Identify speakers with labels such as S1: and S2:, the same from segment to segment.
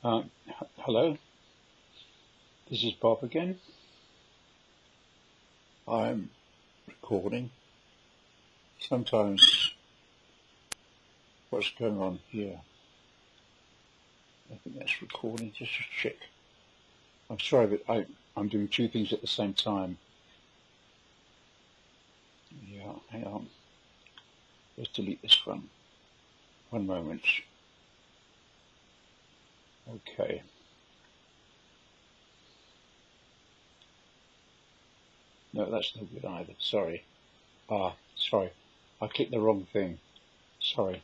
S1: Hello, this is Bob again. I'm recording. Sometimes what's going on here? I think that's recording, just to check. I'm sorry, but I'm doing two things at the same time. Yeah, hang on. Let's delete this one. One moment. Okay. No, that's no good either. Sorry. Sorry. I clicked the wrong thing. Sorry.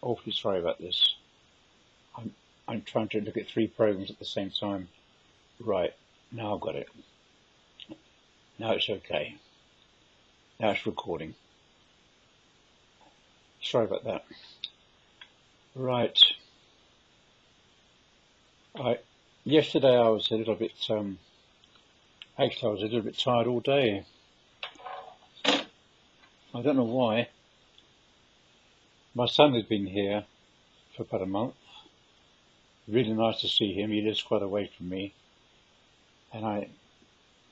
S1: Awfully sorry about this. I'm trying to look at three programs at the same time. Right. Now I've got it. Now it's okay. Now it's recording. Sorry about that. Right. Yesterday I was a little bit, actually I was a little bit tired all day. I don't know why. My son has been here for about a month. Really nice to see him. He lives quite away from me. And I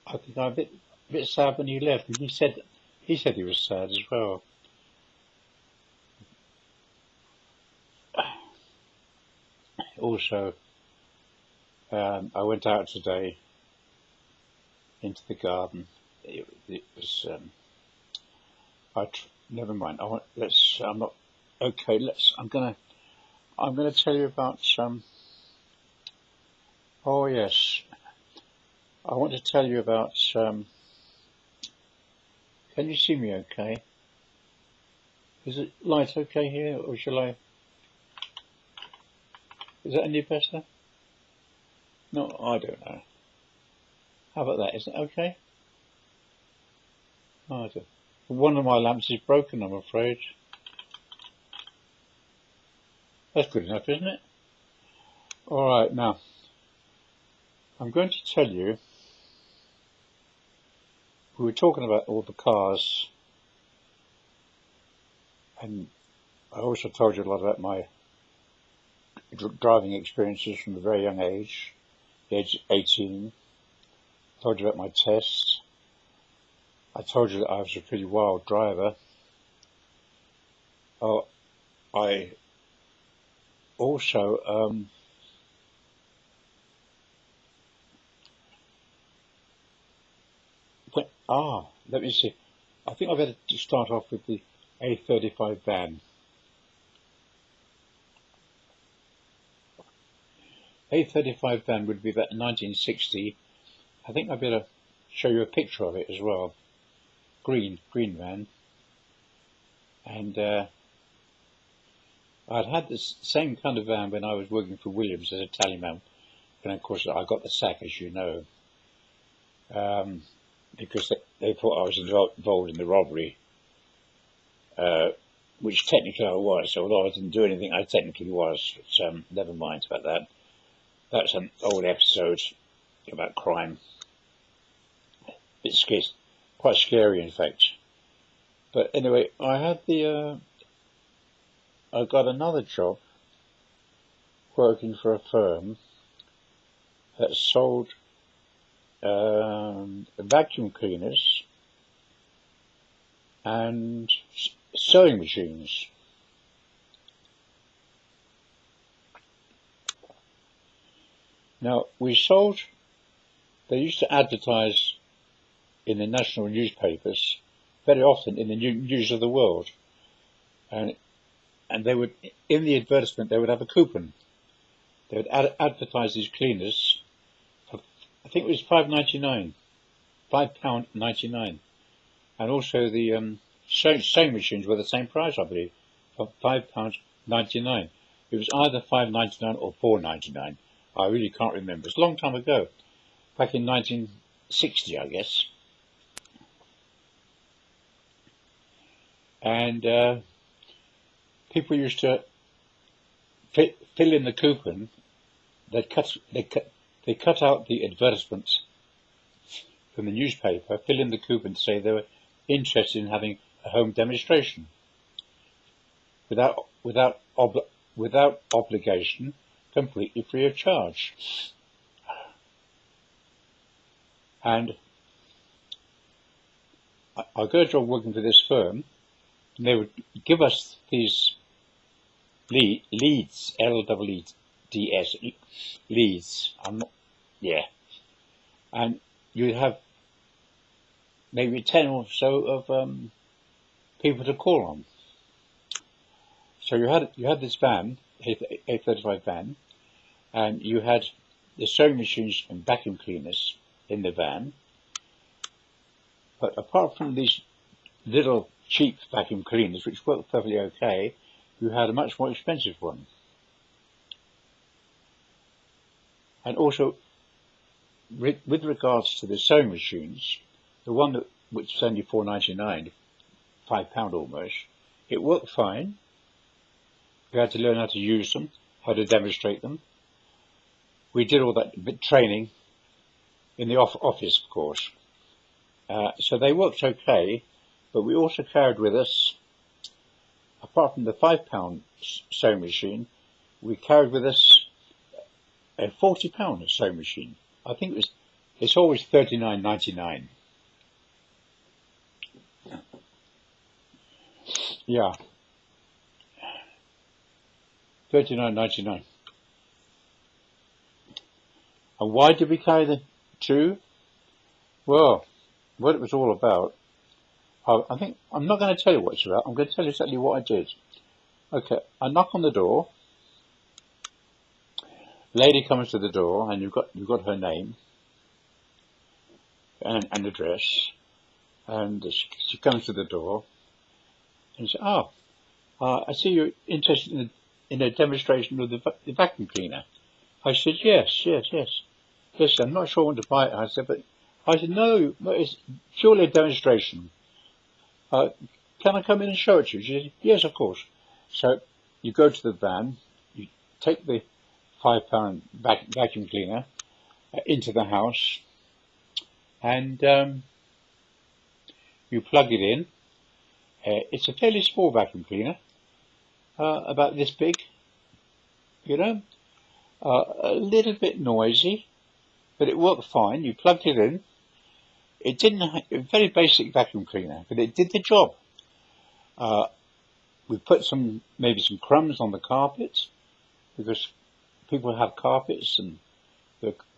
S1: think I'm a bit sad when he left. And he said he was sad as well. Also, I went out today into the garden. It was, never mind. I'm not, okay, I'm gonna tell you about, oh yes, I want to tell you about, can you see me okay? Is it light okay here, or shall I? Is that any better? No, I don't know. How about that? Is it okay? Oh, I don't. One of my lamps is broken, I'm afraid. That's good enough, isn't it? Alright, now, I'm going to tell you, we were talking about all the cars, and I also told you a lot about my driving experiences from a very young age, the age of 18. I told you about my tests. I told you that I was a pretty wild driver. I also let me see. I think I better start off with the A35 van. A35 van would be about 1960. I think I better show you a picture of it as well. Green van. And I'd had this same kind of van when I was working for Williams as a tallyman. And of course I got the sack, as you know, because they thought I was involved in the robbery, which technically I was. So although I didn't do anything, I technically was. But never mind about that. That's an old episode about crime. It's scary, quite scary in fact. But anyway, I got another job working for a firm that sold vacuum cleaners and sewing machines. Now, they used to advertise in the national newspapers, very often in the news of the world, and they would, in the advertisement, they would have a coupon. They would advertise these cleaners for, I think it was £5.99, £5.99, and also the sewing machines were the same price, I believe, for £5.99. It was either £5.99 or £4.99. I really can't remember. It's a long time ago, back in 1960, I guess. And people used to fill in the coupon. They cut out the advertisements from the newspaper, fill in the coupon to say they were interested in having a home demonstration, without without obligation, completely free of charge. And I got a job working for this firm, and they would give us these leads, L-E-E-D-S, leads. And you'd have maybe 10 or so of people to call on. So you had this van, A35 van, and you had the sewing machines and vacuum cleaners in the van. But apart from these little cheap vacuum cleaners, which worked perfectly okay, you had a much more expensive one. And also, with regards to the sewing machines, the one which was only £4.99, £5 almost, it worked fine. We had to learn how to use them, how to demonstrate them. We did all that bit training in the office, of course. So they worked okay, but we also carried with us, apart from the £5 sewing machine, we carried with us a £40 sewing machine. I think it's always £39.99. Yeah, £39.99. And why did we carry the two? Well, what it was all about, I think, I'm not going to tell you what it's about, I'm going to tell you exactly what I did. Okay, I knock on the door, lady comes to the door, and you've got her name and address, and she comes to the door, and says, I see you're interested in a demonstration of the vacuum cleaner. I said, yes, I'm not sure I want to buy it. I said, no, it's purely a demonstration. Can I come in and show it to you? She said, yes, of course. So you go to the van, you take the £5 vacuum cleaner into the house, and you plug it in. It's a fairly small vacuum cleaner, about this big, a little bit noisy, but it worked fine. You plugged it in. It didn't have a very basic vacuum cleaner, but it did the job. We put maybe some crumbs on the carpet, because people have carpets, and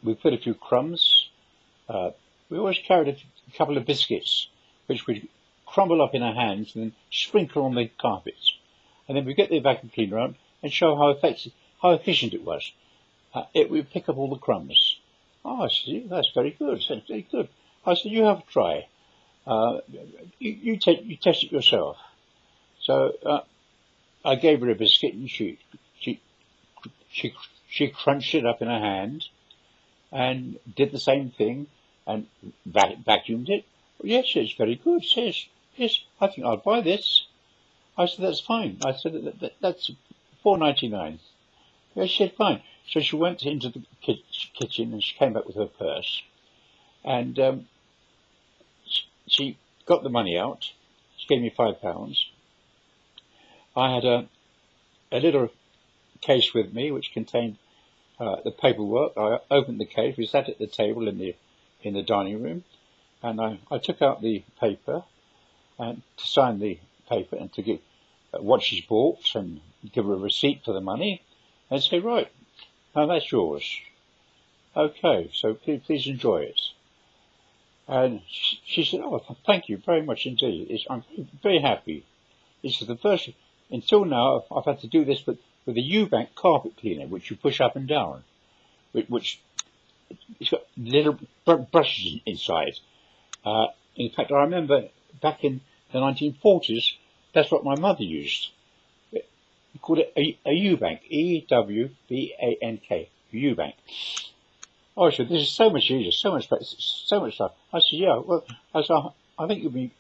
S1: we put a few crumbs. We always carried a couple of biscuits, which we'd crumble up in our hands and then sprinkle on the carpets. And then we get the vacuum cleaner out and show how efficient it was. It would pick up all the crumbs. I see, that's very good. That's very good. I said, you have a try. You test it yourself. So I gave her a biscuit, and she crunched it up in her hand and did the same thing and vacuumed it. Yes, it's very good. Yes, I think I'll buy this. I said, that's fine. I said, that's £4.99. Yes, she said, fine. So she went into the kitchen and she came back with her purse. And she got the money out. She gave me £5. I had a little case with me which contained the paperwork. I opened the case. We sat at the table in the dining room, and I took out the paper and to sign the paper and to give what she's bought and give her a receipt for the money and say, right, now that's yours. Okay, so please enjoy it. And she said, oh, thank you very much indeed. I'm very happy. This is the first, until now, I've had to do this with a Eubank carpet cleaner, which you push up and down, which it's got little brushes inside. In fact, I remember back in the 1940s, that's what my mother used. We called it a Eubank, E-W-B-A-N-K, Eubank. Oh, I said, this is so much easier, so much better, so much stuff. I said, yeah, well, I think you'll be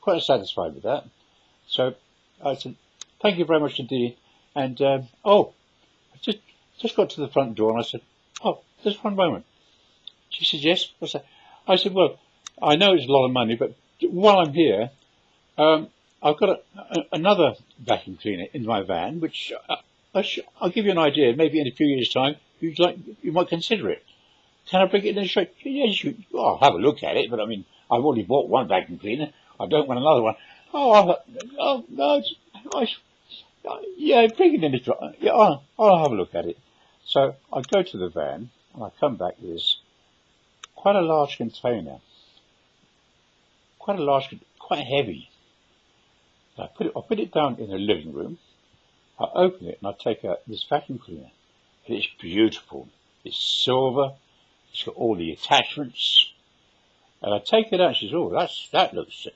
S1: quite satisfied with that. So I said, thank you very much indeed. And, I just got to the front door and I said, oh, just one moment. She said, yes, what's that? I said, well, I know it's a lot of money, but while I'm here, I've got another vacuum cleaner in my van, which I'll give you an idea. Maybe in a few years' time, you might consider it. Can I bring it in the show? Yes, well, I'll have a look at it, but I mean, I've already bought one vacuum cleaner. I don't want another one. No, yeah, bring it in the truck. Yeah, I'll have a look at it. So I go to the van, and I come back with this quite a large container, quite heavy. I put it down in the living room. I open it and I take out this vacuum cleaner. And it's beautiful. It's silver. It's got all the attachments. And I take it out and she says, oh, that looks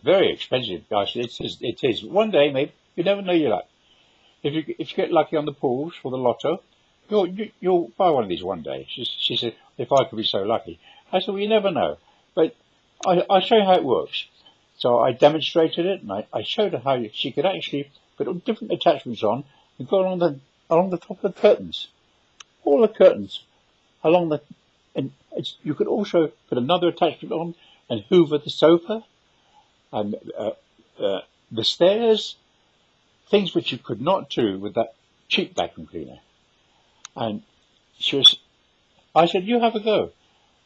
S1: very expensive. I said, it is. One day, maybe, you never know your luck. If you get lucky on the pools or the lotto, you'll buy one of these one day. She said, if I could be so lucky. I said, well, you never know. But I'll show you how it works. So I demonstrated it, and I showed her how she could actually put different attachments on and go along the top of the curtains. All the curtains along and you could also put another attachment on and hoover the sofa and the stairs, things which you could not do with that cheap vacuum cleaner. And I said, you have a go.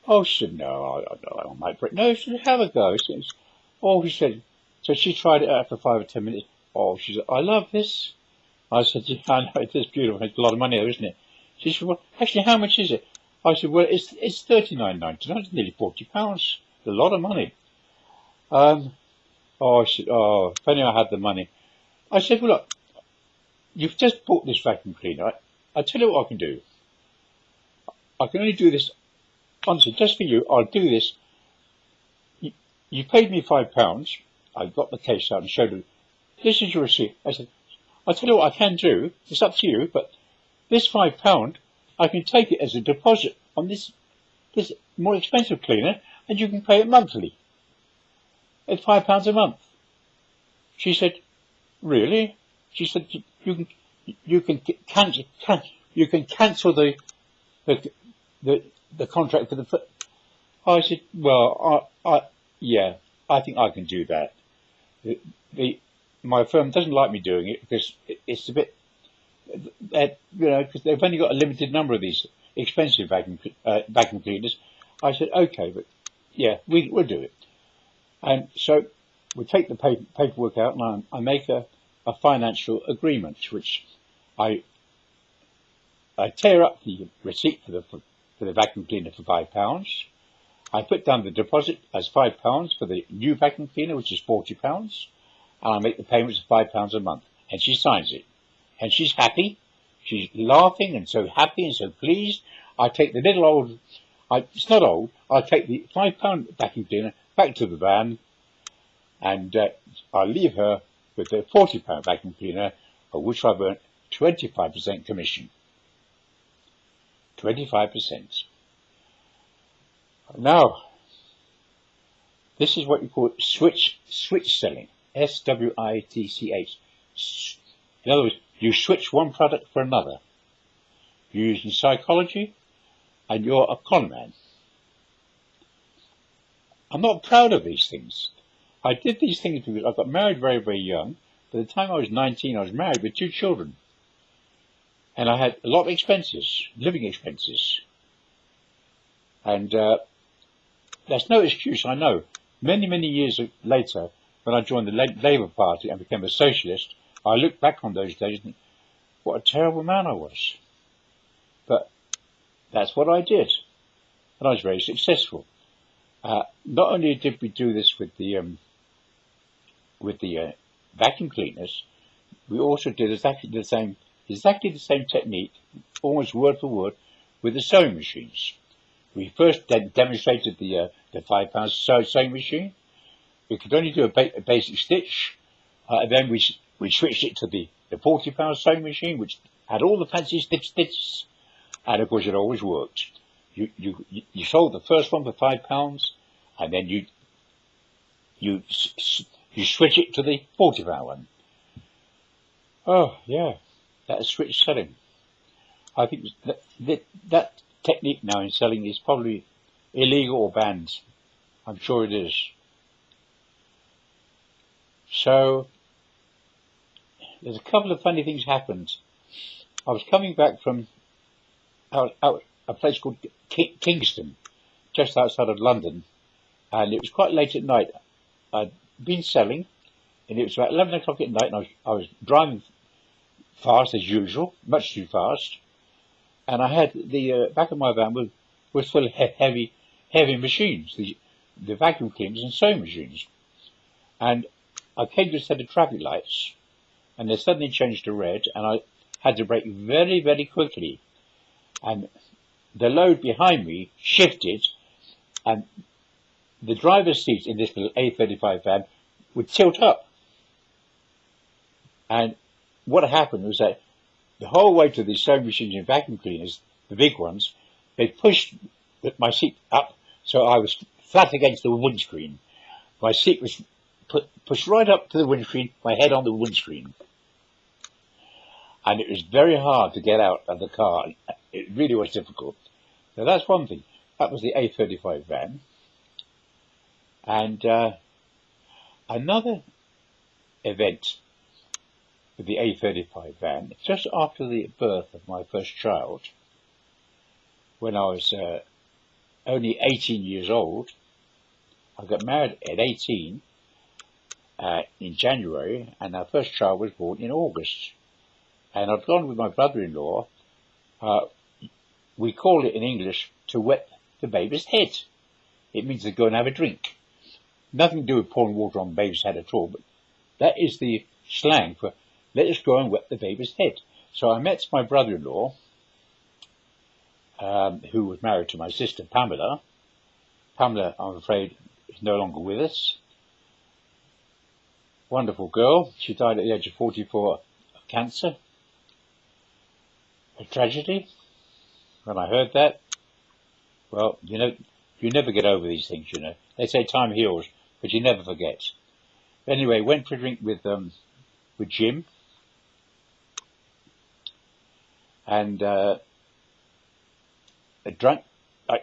S1: Oh, she said, no, I might break. No, she said, have a go. She said, so she tried it out for 5 or 10 minutes. Oh, she said, I love this. I said, yeah, I know, it is beautiful. It's a lot of money though, isn't it? She said, well, actually, how much is it? I said, well, it's $39.99. It's nearly £40. It's a lot of money. She said, if only I had the money. I said, well, look, you've just bought this vacuum cleaner. I tell you what I can do. I can only do this, honestly, just for you. I'll do this. You paid me £5. I got the case out and showed her. This is your receipt. I said, I'll tell you what I can do. It's up to you, but this £5, I can take it as a deposit on this more expensive cleaner, and you can pay it monthly. At £5 a month. She said, really? She said, you can cancel the contract for the. I said, well, yeah, I think I can do that. My firm doesn't like me doing it because it's a bit, because they've only got a limited number of these expensive vacuum cleaners. I said, okay, but yeah, we'll do it. And so we take the paperwork out, and I make a financial agreement, which I tear up the receipt for the vacuum cleaner for £5. I put down the deposit as £5 for the new vacuum cleaner, which is £40, and I make the payments of £5 a month. And she signs it, and she's happy. She's laughing and so happy and so pleased. I take the little old, it's not old. I take the £5 vacuum cleaner back to the van, and I leave her with the £40 vacuum cleaner, of which I've earned 25% commission. 25%. Now, this is what you call switch selling. SWITCH. In other words, you switch one product for another. You're using psychology, and you're a con man. I'm not proud of these things. I did these things because I got married very, very young. By the time I was 19, I was married with 2 children. And I had a lot of expenses, living expenses. And that's no excuse, I know. Many, many years later, when I joined the Labour Party and became a socialist, I look back on those days and think, what a terrible man I was. But that's what I did. And I was very successful. Not only did we do this with the vacuum cleaners, we also did exactly the same technique, almost word for word, with the sewing machines. We first demonstrated the £5 sewing machine. We could only do a basic stitch. Then we switched it to the £40 sewing machine, which had all the fancy stitches. And of course, it always worked. You sold the first one for £5, and then you switch it to the £40 one. Oh yeah, that is switch selling. I think that technique now in selling is probably illegal or banned. I'm sure it is. So there's a couple of funny things happened I was coming back from out a place called Kingston, just outside of London, and it was quite late at night. I'd been selling, and it was about 11 o'clock at night, and I was driving fast as usual, much too fast, and I had the back of my van was full of heavy machines, the vacuum cleaners and sewing machines, and I came to a set of traffic lights, and they suddenly changed to red, and I had to brake very, very quickly, and the load behind me shifted, and the driver's seat in this little A35 van would tilt up. And what happened was that the whole weight of these sewing machines and vacuum cleaners, the big ones, they pushed my seat up, so I was flat against the windscreen. My seat was pushed right up to the windscreen, my head on the windscreen. And it was very hard to get out of the car. It really was difficult. So that's one thing. That was the A35 van. And another event with the A35 van, just after the birth of my first child, when I was only 18 years old. I got married at 18 in January, and our first child was born in August. And I'd gone with my brother-in-law. We call it in English to wet the baby's head. It means to go and have a drink. Nothing to do with pouring water on the baby's head at all, but that is the slang for let us go and wet the baby's head. So I met my brother-in-law, who was married to my sister Pamela. Pamela, I'm afraid, is no longer with us. Wonderful girl. She died at the age of 44 of cancer. A tragedy. When I heard that, well, you know, you never get over these things, you know. They say time heals, but you never forget. Anyway, went for a drink with Jim, and I drank. I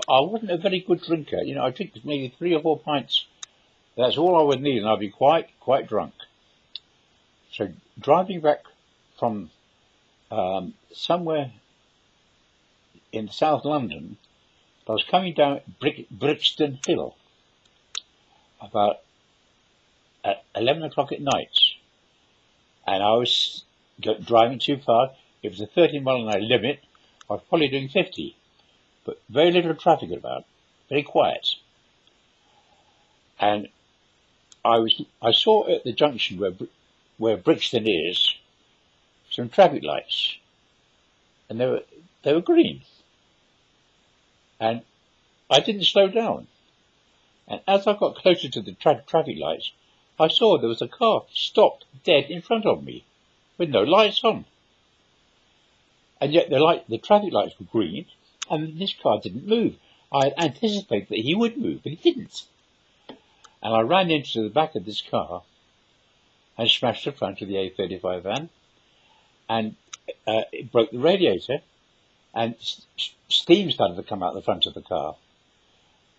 S1: wasn't a very good drinker, you know. I drink maybe 3 or 4 pints. That's all I would need, and I'd be quite drunk. So driving back from somewhere in South London, I was coming down Brixton Hill about at 11 o'clock at night, and I was driving too fast. It was a 30-mile-an-hour limit. I was probably doing 50, but very little traffic about, very quiet. And I saw at the junction where Brixton is some traffic lights, and they were green. And I didn't slow down. And as I got closer to the traffic lights, I saw there was a car stopped dead in front of me, with no lights on. And yet the traffic lights were green, and this car didn't move. I had anticipated that he would move, but he didn't. And I ran into the back of this car and smashed the front of the A35 van, and it broke the radiator, and steam started to come out the front of the car.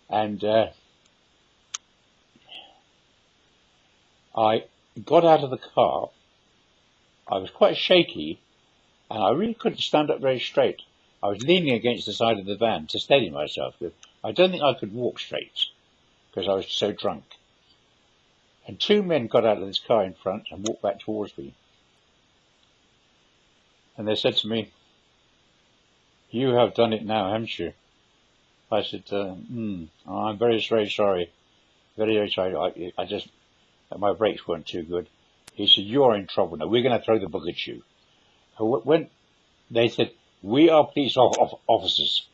S1: And I got out of the car. I was quite shaky, and I really couldn't stand up very straight. I was leaning against the side of the van to steady myself. I don't think I could walk straight because I was so drunk. And 2 men got out of this car in front and walked back towards me. And they said to me, "You have done it now, haven't you?" I said, "I'm very, very sorry. Very, very sorry. I just, my brakes weren't too good." He said, "You're in trouble now. We're going to throw the book at you." When they said, "We are police officers.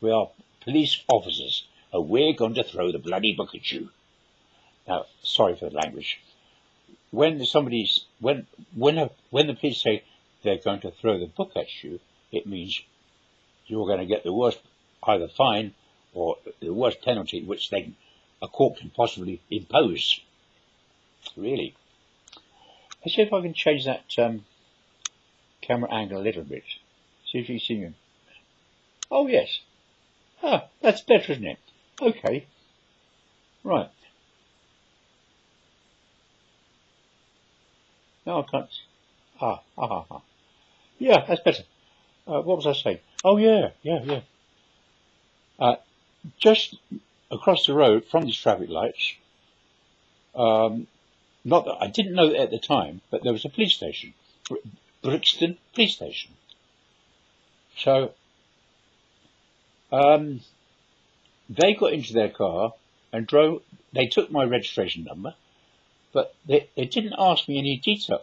S1: We are police officers, and we're going to throw the bloody book at you." Now, sorry for the language. When the police say they're going to throw the book at you, it means you're going to get the worst, either fine or the worst penalty which a court can possibly impose. Really. Let's see if I can change that camera angle a little bit. See if you can see me. Oh yes. That's better, isn't it? Okay. Right. No, I can't. Yeah, that's better. What was I saying? Oh yeah. Just across the road from these traffic lights, not that I didn't know it at the time, but there was a police station, Brixton Police Station. So they got into their car and drove. They took my registration number, but they didn't ask me any detail.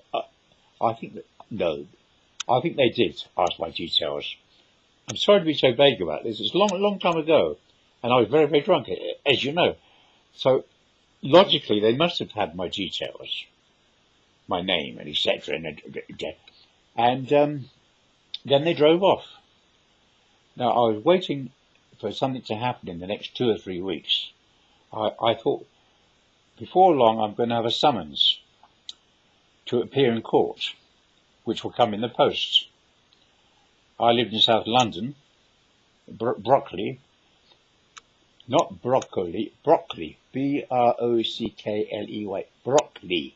S1: I think that no, I think they did ask my details. I'm sorry to be so vague about this. It's a long time ago, and I was very, very drunk, as you know. So logically, they must have had my details, my name, and etc. And then they drove off. Now I was waiting for something to happen in the next 2 or 3 weeks. I thought before long I'm going to have a summons to appear in court, which will come in the post. I lived in South London, Brockley, not broccoli, Brockley, Brockley, Brockley.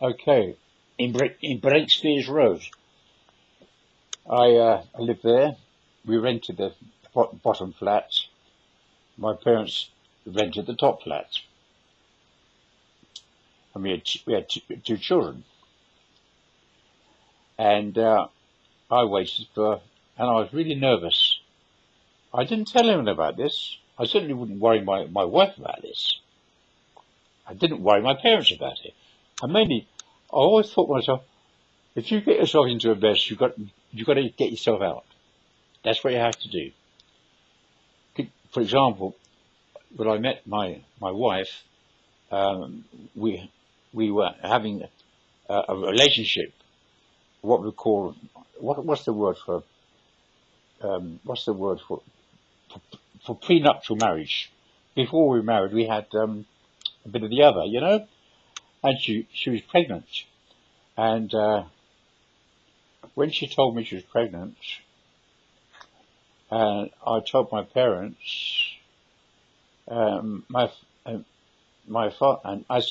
S1: Okay, in Breakspears Road. I lived there. We rented the bottom flat. My parents rented the top flat. And we had two children. And I waited and I was really nervous. I didn't tell anyone about this. I certainly wouldn't worry my wife about this. I didn't worry my parents about it. I always thought to myself, if you get yourself into a mess, you've got to get yourself out. That's what you have to do. For example, when I met my wife, we were having a relationship. What we call what's the word for prenuptial marriage? Before we married, we had a bit of the other, you know. And she was pregnant, and when she told me she was pregnant, and I told my parents, my father, and I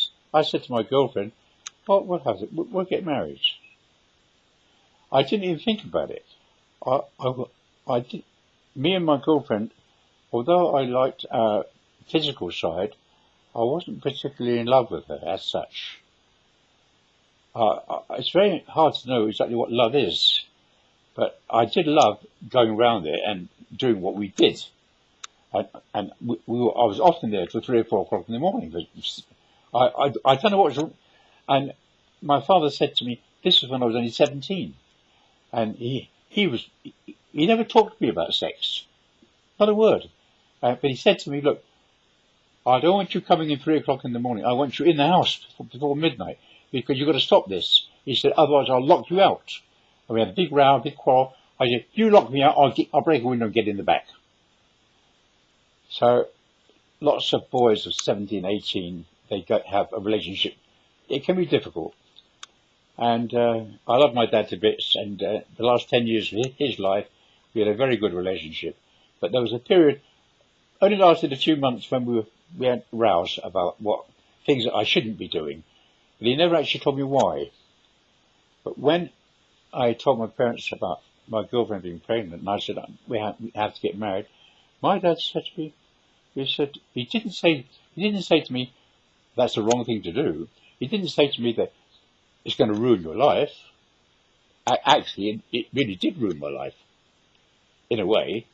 S1: said to my girlfriend, "Well, what happens? We'll get married." I didn't even think about it. I did. Me and my girlfriend, although I liked our physical side, I wasn't particularly in love with her as such. It's very hard to know exactly what love is, but I did love going around there and doing what we did. And I was often there till 3 or 4 o'clock in the morning. But I don't know what was wrong. And my father said to me, this was when I was only 17. And he never talked to me about sex. Not a word. But he said to me, look, I don't want you coming in 3 o'clock in the morning. I want you in the house before midnight, because you've got to stop this. He said, otherwise I'll lock you out. And we had a big row, big quarrel. I said, you lock me out, I'll break a window and get in the back. So lots of boys of 17, 18, they have a relationship. It can be difficult. And I love my dad to bits, and the last 10 years of his life, we had a very good relationship. But there was a period, only lasted a few months, when we had rows about what things that I shouldn't be doing. But he never actually told me why. But when I told my parents about my girlfriend being pregnant, and I said we have to get married, my dad said to me, he didn't say to me that's the wrong thing to do. He didn't say to me that it's going to ruin your life. Actually, it really did ruin my life, in a way.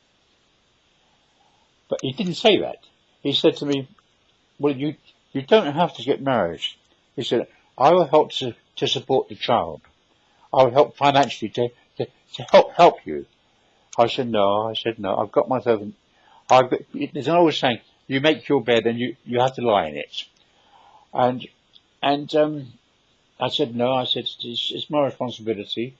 S1: But he didn't say that. He said to me, well, you don't have to get married. He said, I will help to support the child. I will help financially to help you. I said, no, I've got myself, there's an old saying, you make your bed and you have to lie in it. And I said, no, it's my responsibility.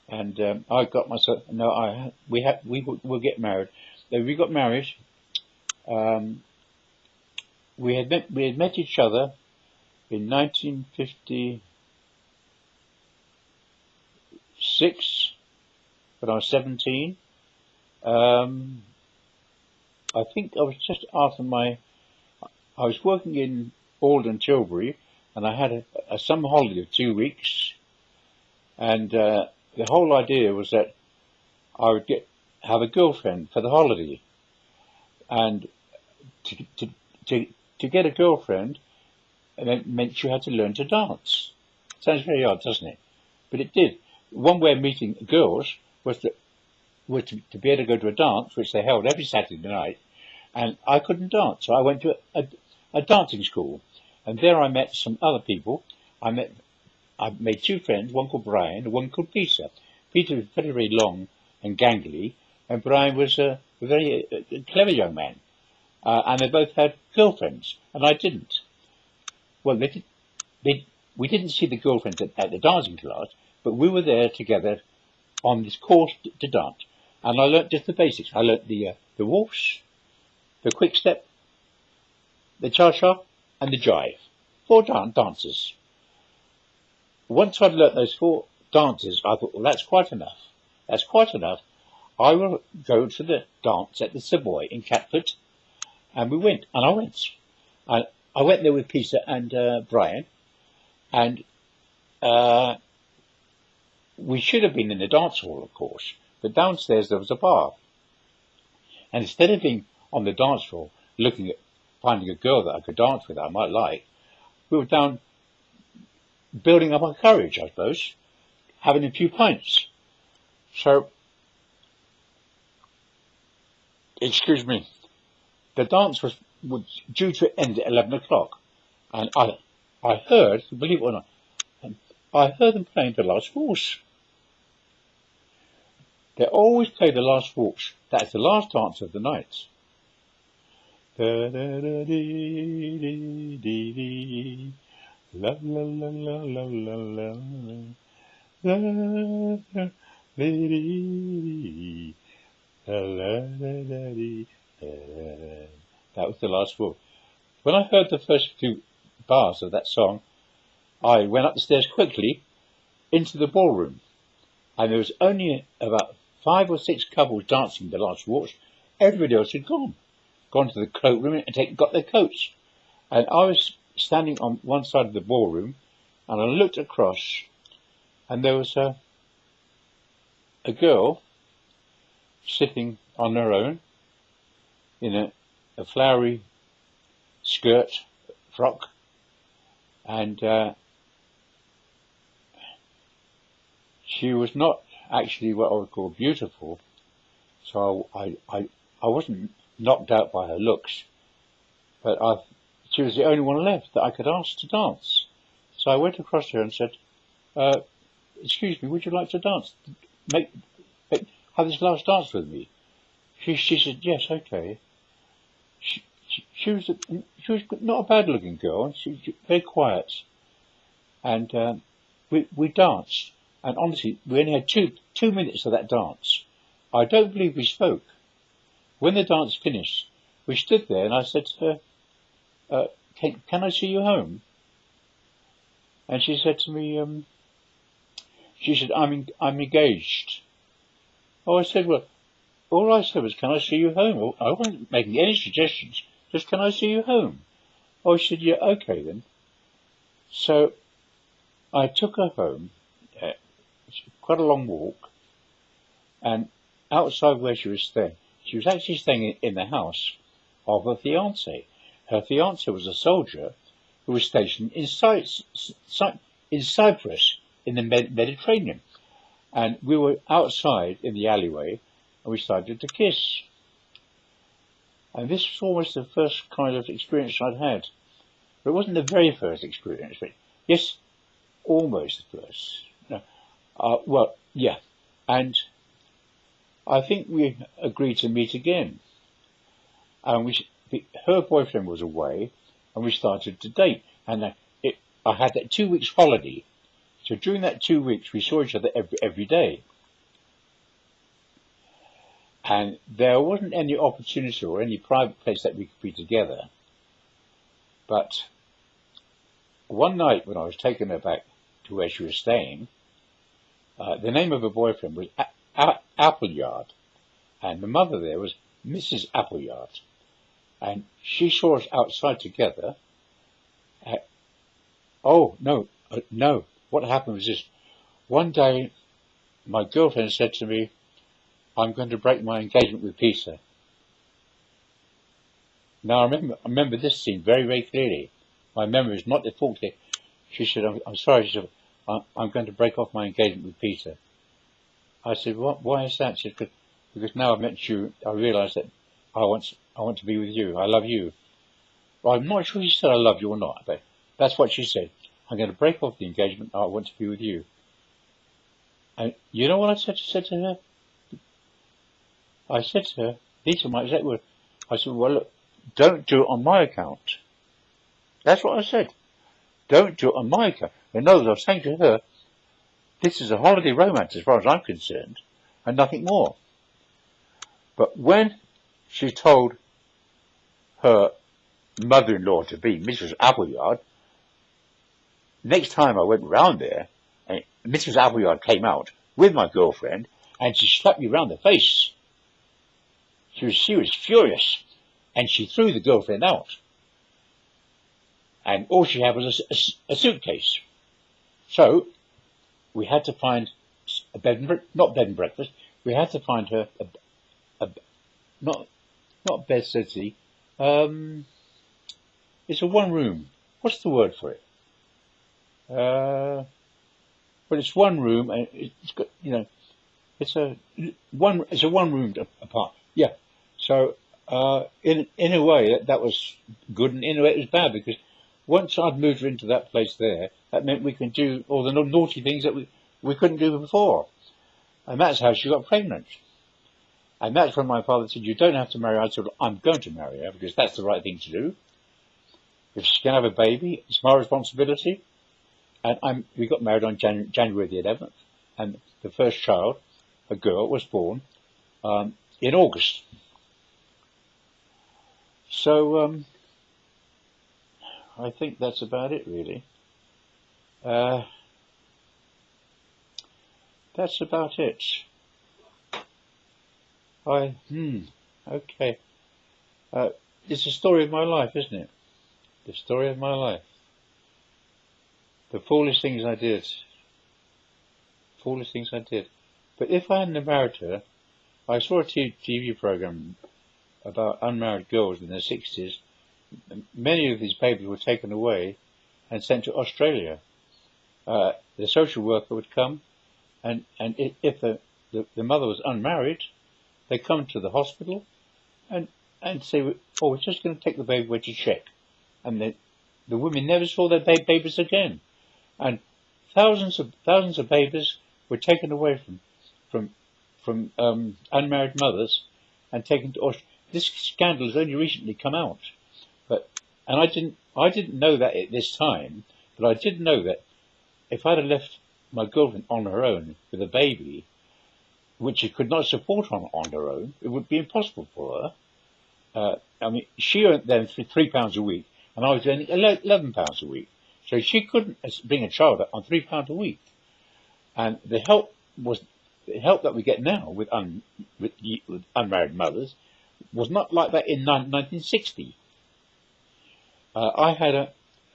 S1: And I got myself, no, we'll get married. So we got married. We had met each other in 1956, when I was 17. I think I was just after I was working in Alden, Tilbury, and I had a summer holiday of 2 weeks, and the whole idea was that I would have a girlfriend for the holiday, and to get a girlfriend, it meant you had to learn to dance. Sounds very odd, doesn't it? But it did. One way of meeting girls was to be able to go to a dance, which they held every Saturday night, and I couldn't dance, so I went to a dancing school, and there I met some other people. I made two friends, one called Brian and one called Peter. Peter was very, very long and gangly, and Brian was a very clever young man, and they both had girlfriends, and I didn't. Well, we didn't see the girlfriends at the dancing class, but we were there together on this course to dance, and I learnt just the basics. I learnt the waltz, the quick step, the cha-cha, and the jive. 4 dances. Once I'd learnt those 4 dances, I thought, well, that's quite enough. That's quite enough. I will go to the dance at the Savoy in Catford, and we went, and I went. I went there with Peter and Brian, and we should have been in the dance hall, of course, but downstairs there was a bar. And instead of being on the dance floor looking at finding a girl that I could dance with, I might like, we were down building up our courage, I suppose, having a few pints. So, excuse me, the dance was due to end at 11 o'clock, and I heard, believe it or not, I heard them playing the last waltz. They always play the last waltz. That's the last dance of the night. Da da da dee dee dee dee. La la la la la la la. La la dee la la la dee. That was the last waltz. When I heard the first few bars of that song, I went up the stairs quickly into the ballroom, and there was only about 5 or 6 couples dancing the last waltz. Everybody else had gone to the cloakroom and got their coats. And I was standing on one side of the ballroom, and I looked across, and there was a girl sitting on her own in a flowery skirt, frock, and she was not actually what I would call beautiful, so I wasn't knocked out by her looks, but she was the only one left that I could ask to dance. So I went across to her and said, excuse me, would you like to dance? Have this last dance with me? She said, yes, okay. She was not a bad looking girl, and she was very quiet, and we danced. And honestly, we only had two minutes of that dance. I don't believe we spoke. When the dance finished, we stood there, and I said to her, can I see you home? And she said to me, she said, I'm engaged. Oh, I said, well, all I said was, can I see you home? I wasn't making any suggestions, just can I see you home? Oh, she said, yeah, okay then. So I took her home. Quite a long walk, and outside where she was actually staying in the house of her fiancé. Her fiancé was a soldier who was stationed in Cyprus in the Mediterranean, and we were outside in the alleyway, and we started to kiss. And this was almost the first kind of experience I'd had. But it wasn't the very first experience, but yes, almost the first. No. Well, yeah, and I think we agreed to meet again, and her boyfriend was away, and we started to date, and I had that 2 weeks holiday, so during that 2 weeks we saw each other every day, and there wasn't any opportunity or any private place that we could be together, but one night when I was taking her back to where she was staying, the name of her boyfriend was Appleyard, and the mother there was Mrs. Appleyard, and she saw us outside together. Oh, no, what happened was this. One day, my girlfriend said to me, I'm going to break my engagement with Peter. Now I remember this scene very, very clearly. My memory is not defaulted. She said, I'm sorry, she said, I'm going to break off my engagement with Peter. I said, what? Why is that? She said, because now I've met you, I realise that I want to be with you. I love you. Well, I'm not sure she said I love you or not, but that's what she said. I'm going to break off the engagement. I want to be with you. And you know what I said to her? I said to her, these are my exact words. I said, well, look, don't do it on my account. That's what I said. Don't do it on my account. In other words, I was saying to her, this is a holiday romance as far as I'm concerned, and nothing more. But when she told her mother-in-law to be, Mrs. Appleyard, next time I went round there, and Mrs. Appleyard came out with my girlfriend, and she slapped me round the face. She was furious, and she threw the girlfriend out. And all she had was a suitcase. So we had to find a not bed and breakfast. We had to find her not bed city. It's a one room. What's the word for it? But it's one room, and it's got, it's a one room apart. Yeah. So in a way that was good, and in a way it was bad, because once I'd moved her into that place there, that meant we can do all the naughty things that we couldn't do before. And that's how she got pregnant. And that's when my father said, you don't have to marry her. I said, well, I'm going to marry her because that's the right thing to do. If she can have a baby, it's my responsibility. And we got married on January the 11th. And the first child, a girl, was born in August. So I think that's about it, really. That's about it. Okay. It's the story of my life, isn't it? The story of my life. The foolish things I did. Foolish things I did. But if I hadn't married her, I saw a TV program about unmarried girls in the 60s. Many of these babies were taken away and sent to Australia. The social worker would come, and if the mother was unmarried, they come to the hospital and say, oh, we're just going to take the baby away to check. And the women never saw their babies again. And thousands of babies were taken away from unmarried mothers and taken to Australia. This scandal has only recently come out. And I didn't know that at this time, but I did know that if I'd have left my girlfriend on her own with a baby, which she could not support on her own, it would be impossible for her. She earned then £3 a week, and I was earning £11 a week. So she couldn't bring a child up on £3 a week. And the help that we get now with unmarried mothers was not like that in 1960. I had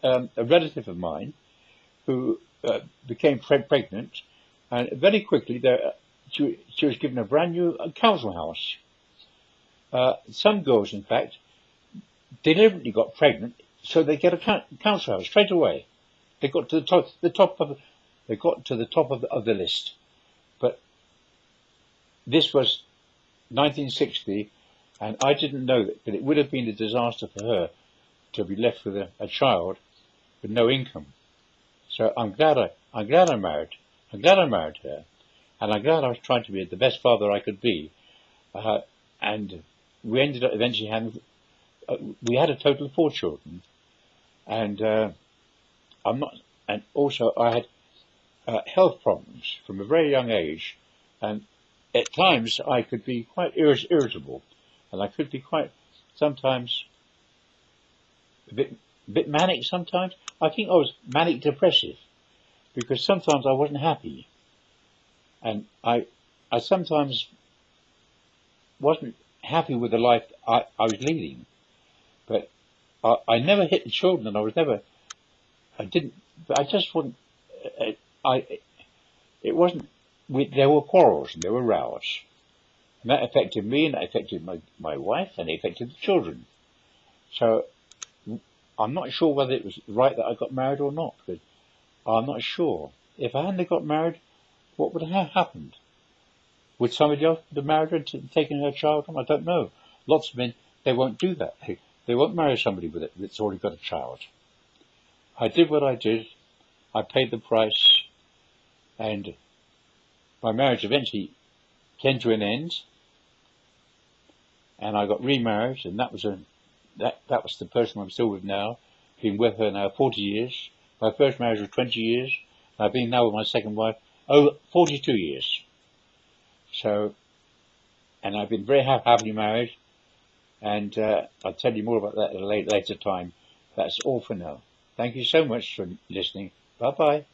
S1: a relative of mine who became pregnant, and very quickly she was given a brand new council house. Some girls, in fact, deliberately got pregnant so they get a council house straight away. They got to the top of the list. But this was 1960, and I didn't know that, but it would have been a disaster for her to be left with a child with no income. So I'm glad I married her, and I'm glad I was trying to be the best father I could be. And we ended up eventually having, we had a total of 4 children, and also I had health problems from a very young age, and at times I could be quite irritable, and I could be quite sometimes a bit manic sometimes. I think I was manic depressive, because sometimes I wasn't happy, and I sometimes wasn't happy with the life I was leading. But I never hit the children, and I just wasn't, it wasn't there were quarrels and there were rows. And that affected me, and that affected my wife, and it affected the children. So I'm not sure whether it was right that I got married or not, but I'm not sure. If I hadn't got married, what would have happened? Would somebody else have married her and taken her child home? I don't know. Lots of men, they won't do that. They won't marry somebody that's already got a child. I did what I did. I paid the price, and my marriage eventually came to an end, and I got remarried, and that was the person I'm still with now. Been with her now 40 years. My first marriage was 20 years. And I've been now with my second wife 42 years. So, and I've been very happily married, and I'll tell you more about that at a later time. That's all for now. Thank you so much for listening. Bye bye.